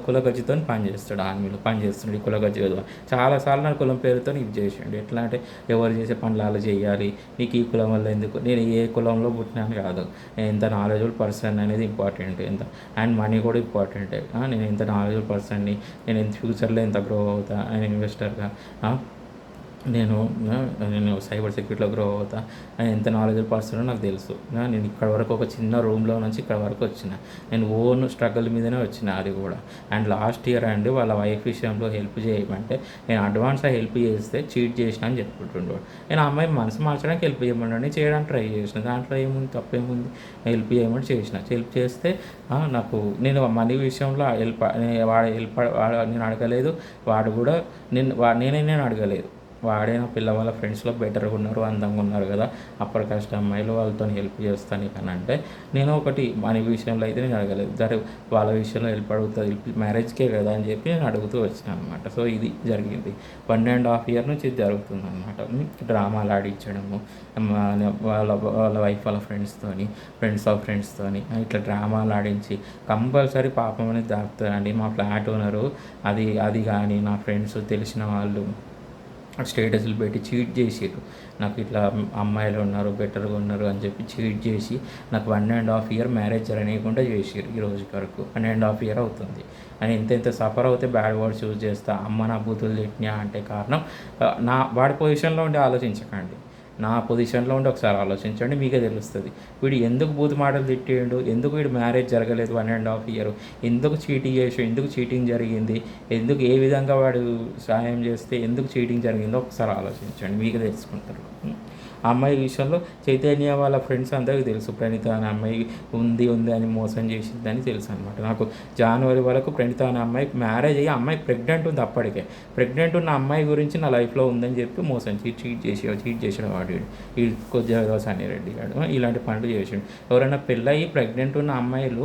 కులగజ్జితో పనిచేస్తాడు, ఆర్మీలో పనిచేస్తున్నాడు. ఈ కులగజ్జి కదా చాలాసార్లు నా కులం పేరుతో ఇది చేసిండు. ఎట్లా అంటే ఎవరు చేసే పనులు అలా చేయాలి, నీకు ఈ కులం వల్ల ఎందుకు, నేను ఏ కులంలో పుట్టినాను కాదు, నేను ఎంత నాలెడ్జబుల్ పర్సన్ అనేది ఇంపార్టెంట్, ఎంత అండ్ మనీ కూడా ఇంపార్టెంటే. నేను ఎంత నాలెడ్జబుల్ పర్సన్ని, నేను ఎంత ఫ్యూచర్లో ఎంత గ్రో అవుతా, నేను ఇన్వెస్టర్గా, నేను నేను సైబర్ సెక్యూరిటీలో గ్రో అవుతా, ఎంత నాలెడ్జబుల్ పర్సనో నాకు తెలుసు. నేను ఇక్కడ వరకు ఒక చిన్న రూమ్లో నుంచి ఇక్కడ వరకు వచ్చిన, నేను ఓన్ స్ట్రగుల్ మీదనే వచ్చిన. అది కూడా అండ్ లాస్ట్ ఇయర్ అండి వాళ్ళ వైఫ్ విషయంలో హెల్ప్ చేయమంటే నేను అడ్వాన్స్గా హెల్ప్ చేస్తే చీట్ చేసిన అని చెప్పుకుంటుండే. నేను ఆ అమ్మాయి మనసు మార్చడానికి హెల్ప్ చేయమని చేయడానికి ట్రై చేసిన, దాంట్లో ఏముంది తప్పేముంది, హెల్ప్ చేయమని చేసిన. హెల్ప్ చేస్తే నాకు నేను మనీ విషయంలో నేను అడగలేదు, వాడు కూడా నేను అడగలేదు. వాడే నా పిల్ల వాళ్ళ ఫ్రెండ్స్లో బెటర్గా ఉన్నారు, అందంగా ఉన్నారు కదా, అప్పటి కష్ట అమ్మాయిలు వాళ్ళతో హెల్ప్ చేస్తాను కానీ అంటే నేను ఒకటి మనీ విషయంలో అయితే నేను అడగలేదు. సరే వాళ్ళ విషయంలో హెల్ప్ అడుగుతుంది, మ్యారేజ్కే కదా అని చెప్పి నేను అడుగుతూ వచ్చిన అనమాట. సో ఇది జరిగింది. 1.5 year నుంచి ఇది జరుగుతుంది అనమాట. డ్రామాలు ఆడించడము వాళ్ళ వైఫ్ వాళ్ళ ఫ్రెండ్స్తోని ఇట్లా డ్రామాలు ఆడించి కంపల్సరీ పాపం అనేది దాపుతారండి. మా ఫ్లాట్ ఓనరు అది కానీ నా ఫ్రెండ్స్ తెలిసిన వాళ్ళు స్టేటస్లు పెట్టి చీట్ చేసిర్రు. నాకు ఇట్లా అమ్మాయిలు ఉన్నారు, బెటర్గా ఉన్నారు అని చెప్పి చీట్ చేసి నాకు 1.5 year మ్యారేజ్ జరగనీయకుండా చేసిర్రు. ఈ రోజు వరకు 1.5 year అవుతుంది. అని ఎంత సఫర్ అవుతే బ్యాడ్ వర్డ్స్ యూజ్ చేస్తా, అమ్మ నా బూతులు తిట్టినా అంటే కారణం వాడి పొజిషన్లో ఉండి ఆలోచించకండి, నా పొజిషన్లో ఉండి ఒకసారి ఆలోచించండి, మీకే తెలుస్తుంది. వీడు ఎందుకు బూతు మాటలు తిట్టేయండు, ఎందుకు వీడు మ్యారేజ్ జరగలేదు 1.5 year, ఎందుకు చీటింగ్ చేసి, ఎందుకు చీటింగ్ జరిగింది, ఎందుకు ఏ విధంగా వాడు సాయం చేస్తే ఎందుకు చీటింగ్ జరిగిందో ఒకసారి ఆలోచించండి, మీకే తెలుసుకుంటారు. ఆ అమ్మాయి విషయంలో చైతన్య వాళ్ళ ఫ్రెండ్స్ అందరికీ తెలుసు, ప్రణీత అనే అమ్మాయి ఉంది అని మోసం చేసిందని తెలుసు అనమాట. నాకు జనవరి వరకు ప్రణీత అనే అమ్మాయి మ్యారేజ్ అయ్యి అమ్మాయి ప్రెగ్నెంట్ ఉంది. అప్పటికే ప్రెగ్నెంట్ ఉన్న అమ్మాయి గురించి నా లైఫ్లో ఉందని చెప్పి మోసం చీట్ చేసాడు వాడు. ఈ కొద్దిగా సన్నిరెడ్డి గాడు ఇలాంటి పనులు చేసాడు. ఎవరైనా పెళ్ళయి ప్రెగ్నెంట్ ఉన్న అమ్మాయిలు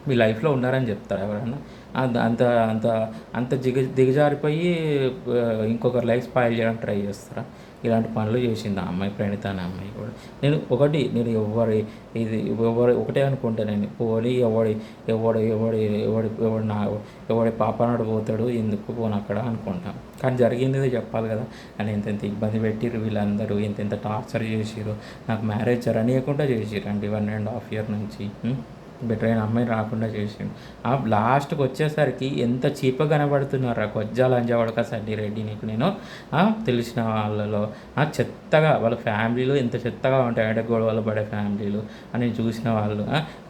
మీ లైఫ్లో ఉన్నారని చెప్తారు ఎవరైనా? అంత అంత అంత దిగజారిపోయి ఇంకొకరి లైఫ్ స్పాయిల్ చేయడానికి ట్రై చేస్తారా? ఇలాంటి పనులు చేసింది ఆ అమ్మాయి, ప్రణీత అనే అమ్మాయి కూడా. నేను ఒకటే అనుకుంటా, నేను పోనీ ఎవడి పాపనాడు పోతాడు, ఎందుకు పోనక్కడ అనుకుంటాను. కానీ జరిగింది చెప్పాలి కదా. అని ఎంతెంత ఇబ్బంది పెట్టిర్రు వీళ్ళందరూ, ఎంతెంత టార్చర్ చేసిర్రు, నాకు మ్యారేజ్ జరగనీయకుండా చేసిర్రు అండి 1.5 year నుంచి. బెటర్ అయిన అమ్మాయి రాకుండా చేసిండు. లాస్ట్కి వచ్చేసరికి ఎంత చీప్గా కనబడుతున్నారు కొజ్జాల అంజావడక సన్నిరెడ్డి. నీకు నేను తెలిసిన వాళ్ళలో చెత్తగా వాళ్ళ ఫ్యామిలీలు ఎంత చెత్తగా ఉంటాయి, గొడవలు పడే ఫ్యామిలీలు అని నేను చూసిన వాళ్ళు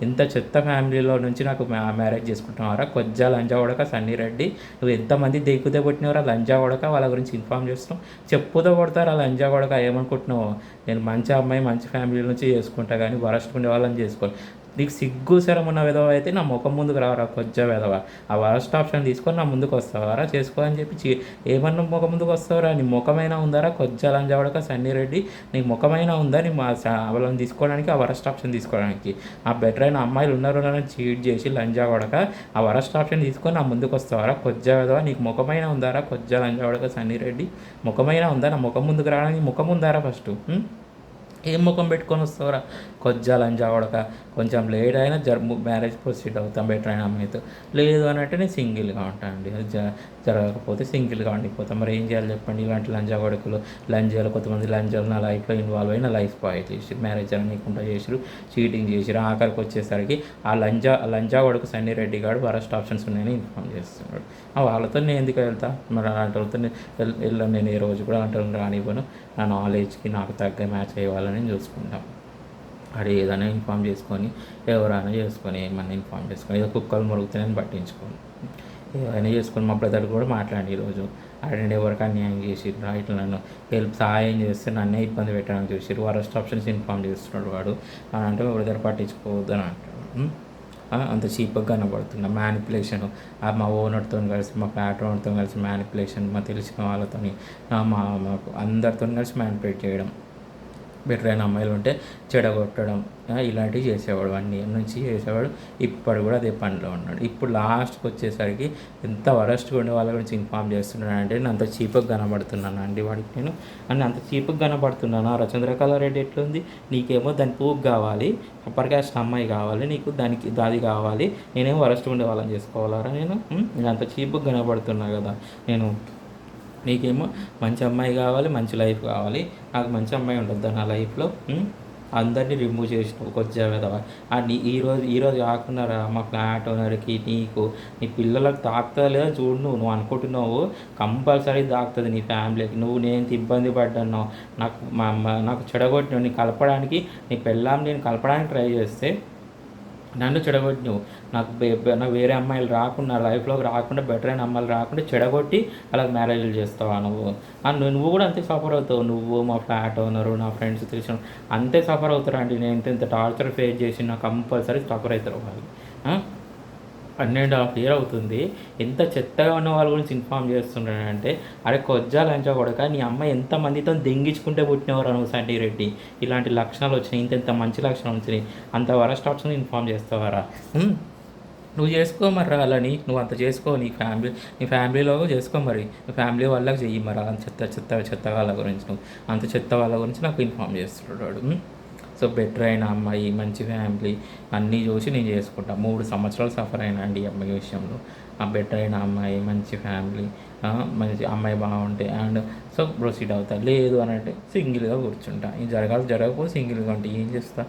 ఎంత చెత్త ఫ్యామిలీలో నుంచి నాకు మ్యారేజ్ చేసుకుంటున్నారా కొజ్జాల అంజావడక సన్నిరెడ్డి. నువ్వు ఎంతమంది దిక్కుతే కొట్టినవారా లంజావడక, వాళ్ళ గురించి ఇన్ఫామ్ చేస్తున్నావు, చెప్పుతో కొడతారు ఆ లంజావడక. ఏమనుకుంటున్నావు, నేను మంచి అమ్మాయి మంచి ఫ్యామిలీ నుంచి చేసుకుంటా కానీ వరస్ట్ ఉండే వాళ్ళని చేసుకోవాలి. నీకు సిగ్గు శరం ఉన్న విధవ అయితే నా ముఖం ముందుకు రావరా కొజ్జా విధవ. ఆ వరస్ట్ ఆప్షన్ తీసుకొని నా ముందుకు వస్తావారా చేసుకోవాలని చెప్పి ఏమన్నా ముఖం ముందుకు వస్తావురా? నీ ముఖమైనా ఉందారా కొజ్జా లంజావడక సన్నిరెడ్డి? నీకు ముఖమైనా ఉందా నీ వాళ్ళని తీసుకోవడానికి, ఆ వరస్ట్ ఆప్షన్ తీసుకోవడానికి? ఆ బెటర్ అయిన అమ్మాయిలు ఉన్నారు చీట్ చేసి లంజావడక ఆ వరస్ట్ ఆప్షన్ తీసుకొని నా ముందుకు వస్తావారా కొజ్జా విధవ? నీకు ముఖమైనా ఉందారా కొజ్జా లంజావడక సన్నిరెడ్డి? ముఖమైనా ఉందా? నా ముఖం ముందుకు రావడానికి ముఖం ఉందారా ఫస్ట్? ఏం ముఖం పెట్టుకొని వస్తావురా కొజ్జా లంజావడక? కొంచెం లేట్ అయినా మ్యారేజ్ ప్రొసీడ్ అవుతాం బెటర్ అయిన అమ్మాయితో. లేదు అని అంటే నేను సింగిల్గా ఉంటాను అండి. అది జరగకపోతే సింగిల్గా ఉండిపోతాం. మరి ఏం చేయాలి చెప్పండి? ఇలాంటి లంజావడకులు లంజాలు, కొంతమంది లంజాలు నా లైఫ్లో ఇన్వాల్వ్ అయ్యి నా లైఫ్ స్పాయిల్ చేసి మ్యారేజ్ జరగనీయకుండా చేసిరు, చీటింగ్ చేసిరు. ఆఖరికి వచ్చేసరికి ఆ లంజావడకు సన్నిరెడ్డి గారు వరస్ట్ ఆప్షన్స్ ఉన్నాయని ఇన్ఫార్మ్ చేస్తున్నాడు. వాళ్ళతో నేను ఎందుకు వెళ్తా? మరి అలాంటి వాళ్ళతో వెళ్ళాను నేను ఏ రోజు కూడా అంటే రానివ్వను. నా నాలెడ్జ్కి నాకు తగ్గ మ్యాచ్ అయ్యేవాళ్ళని చూసుకుంటాం. అది ఏదైనా ఇన్ఫామ్ చేసుకొని, ఎవరైనా చేసుకొని, ఏమన్నా ఇన్ఫామ్ చేసుకొని, ఏదో కుక్కలు మురుగుతాయని పట్టించుకోండి, ఏదైనా చేసుకొని. మా బ్రదర్ కూడా మాట్లాడి ఈరోజు ఆడండి ఎవరికి అన్యాయం చేసిర్రు, ఇట్లా నన్ను సహాయం చేస్తే నన్నే ఇబ్బంది పెట్టడానికి చూసిర్రు, వరస్ట్ ఆప్షన్స్ ఇన్ఫామ్ చేస్తున్నాడు వాడు అని అంటే మా బ్రదర్ పట్టించుకోవద్దు అని అంటాడు. అంత చీప్గా కనబడుతున్నా మ్యానిపులేషన్. మా ఓనర్తో కలిసి, మా ఫ్లాట్ ఓనర్తో కలిసి మ్యానిపులేషన్, మా తెలిసిన వాళ్ళతో మాకు అందరితో కలిసి మ్యానిపులేట్ చేయడం. బెటర్ అయిన అమ్మాయిలు ఉంటే చెడగొట్టడం ఇలాంటివి చేసేవాడు 1 year నుంచి చేసేవాడు. ఇప్పుడు కూడా అదే పనిలో ఉన్నాడు. ఇప్పుడు లాస్ట్కి వచ్చేసరికి ఎంత వరస్ట్గా ఉండే వాళ్ళ గురించి ఇన్ఫామ్ చేస్తున్నానంటే నేను అంత చీప్గా కనబడుతున్నాను అండి వాడికి. నేను అంత చీప్గా కనబడుతున్నాను. చంద్రకళారెడ్డి ఎట్లుంది, నీకేమో దాని పూక్ కావాలి, అప్పర్ క్యాస్ట్ అమ్మాయి కావాలి, నీకు దానికి దాది కావాలి, నేనేమో వరస్ట్గా ఉండే వాళ్ళని చేసుకోవాలరా నేను అంత చీప్గా కనబడుతున్నా కదా నేను. నీకేమో మంచి అమ్మాయి కావాలి, మంచి లైఫ్ కావాలి, నాకు మంచి అమ్మాయి ఉండొద్దా నా లైఫ్లో? అందరినీ రిమూవ్ చేసినావు కొద్దిగా విధవా. ఈరోజు కాకుండా మా ఫ్లాట్ ఓనర్కి, నీకు, నీ పిల్లలకు తాకుతుందా లేదా చూడు. నువ్వు అనుకుంటున్నావు కంపల్సరీ తాకుతుంది నీ ఫ్యామిలీకి. నేను ఇబ్బంది పడ్డాను, నాకు చెడగొట్టినావు. నీ కలపడానికి, నీ పెళ్ళాం నేను కలపడానికి ట్రై చేస్తే నన్ను చెడగొట్టినావు. నాకు వేరే అమ్మాయిలు రాకుండా, లైఫ్లోకి రాకుండా, బెటర్ అయిన అమ్మాయిలు రాకుండా చెడగొట్టి అలాగ మ్యారేజ్లు చేస్తావా నువ్వు కూడా అంతే సఫర్ అవుతావు. నువ్వు, మా ఫ్లాట్ ఓనరు, నా ఫ్రెండ్స్ తెలిసిన అంతే సఫర్ అవుతారు అండి. నేను ఇంత టార్చర్ ఫేస్ చేసి నాకు కంపల్సరీ సఫర్ అవుతారు వాళ్ళు. 1.5 year అవుతుంది. ఎంత చెత్తగా ఉన్న వాళ్ళ గురించి ఇన్ఫామ్ చేస్తున్నాడంటే, అరే కొజ్జా లంచా కొడక, నీ అమ్మ ఎంతమందితో దెంగించుకుంటే పుట్టినవారు నువ్వు సంటి రెడ్డి. ఇలాంటి లక్షణాలు వచ్చినాయి, ఇంత మంచి లక్షణాలు వచ్చినాయి, అంత వరస్ట్ ఆప్షన్ ఇన్ఫామ్ చేస్తావారా? నువ్వు చేసుకో మరి అలాని, నువ్వు అంత చేసుకో. నీ ఫ్యామిలీలో చేసుకో మరి, నీ ఫ్యామిలీ వాళ్ళకి చెయ్యి మరి. అంత చెత్త వాళ్ళ గురించి నువ్వు అంత చెత్త వాళ్ళ గురించి నాకు ఇన్ఫామ్ చేస్తున్నాడు. సో బెటర్ అయిన అమ్మాయి, మంచి ఫ్యామిలీ అన్నీ చూసి నేను చేసుకుంటాను. 3 సంవత్సరాలు సఫర్ అయినా అండి ఈ అమ్మాయి విషయంలో. ఆ బెటర్ అయిన అమ్మాయి, మంచి ఫ్యామిలీ, మంచి అమ్మాయి బాగుంటే అండ్ సో ప్రొసీడ్ అవుతా. లేదు అని అంటే సింగిల్గా కూర్చుంటా. ఇది జరగకపోతే సింగిల్గా ఉంటే ఏం చేస్తా.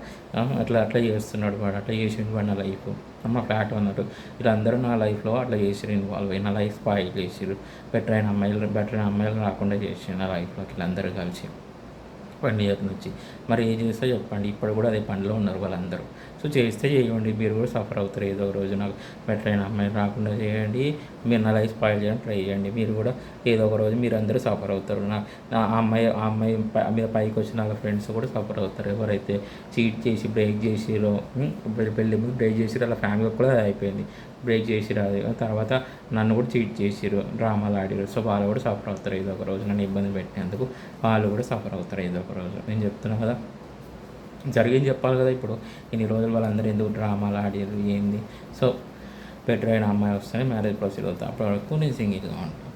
అట్లా చేస్తున్నాడు వాడు, అట్లా చేసిండు వాడు నా లైఫ్. అమ్మ ఫ్లాట్ అన్నట్టు వీళ్ళందరూ నా లైఫ్లో అట్లా చేసిరు, ఇన్వాల్వ్ అయ్యి నా లైఫ్ స్పాయిల్ చేసిరు. బెటర్ అయిన అమ్మాయిలు రాకుండా చేసి నా లైఫ్లోకి వీళ్ళందరూ కలిసి 1 year నుంచి. మరి ఏం చేస్తా చెప్పండి. ఇప్పుడు కూడా అదే పనిలో ఉన్నారు వాళ్ళందరూ. సో చేస్తే చేయండి, మీరు కూడా సఫర్ అవుతారు ఏదో ఒక రోజు. నాకు బెటర్ అయిన అమ్మాయి రాకుండా చేయండి, మీరు నా లైఫ్ స్పాయిల్ చేయడానికి ట్రై చేయండి. మీరు కూడా ఏదో ఒక రోజు మీరు అందరూ సఫర్ అవుతారు. ఆ అమ్మాయి మీద పైకి వచ్చిన వాళ్ళ ఫ్రెండ్స్ కూడా సఫర్ అవుతారు. ఎవరైతే చీట్ చేసి బ్రేక్ చేసిరో, పెళ్ళి ముందు బ్రేక్ చేసిరో వాళ్ళ ఫ్యామిలీకి కూడా అయిపోయింది. బ్రేక్ చేసిరు, అది తర్వాత నన్ను కూడా చీట్ చేసిరు, డ్రామాలు ఆడిరు. సో వాళ్ళు కూడా సఫర్ అవుతారు ఏదో ఒక రోజు. నన్ను ఇబ్బంది పెట్టినందుకు వాళ్ళు కూడా సఫర్ అవుతారు ఏదో ఒక రోజు. నేను చెప్తున్నాను కదా, జరిగింది చెప్పాలి కదా. ఇప్పుడు ఇన్ని రోజులు వాళ్ళందరూ ఎందుకు డ్రామాలు ఆడిరు ఏంది. సో బెటర్ అయిన అమ్మాయి వస్తే మ్యారేజ్ ప్రొసీడ్ అవుతాను. అప్పటి వరకు నేను సింగిల్గా ఉంటాను.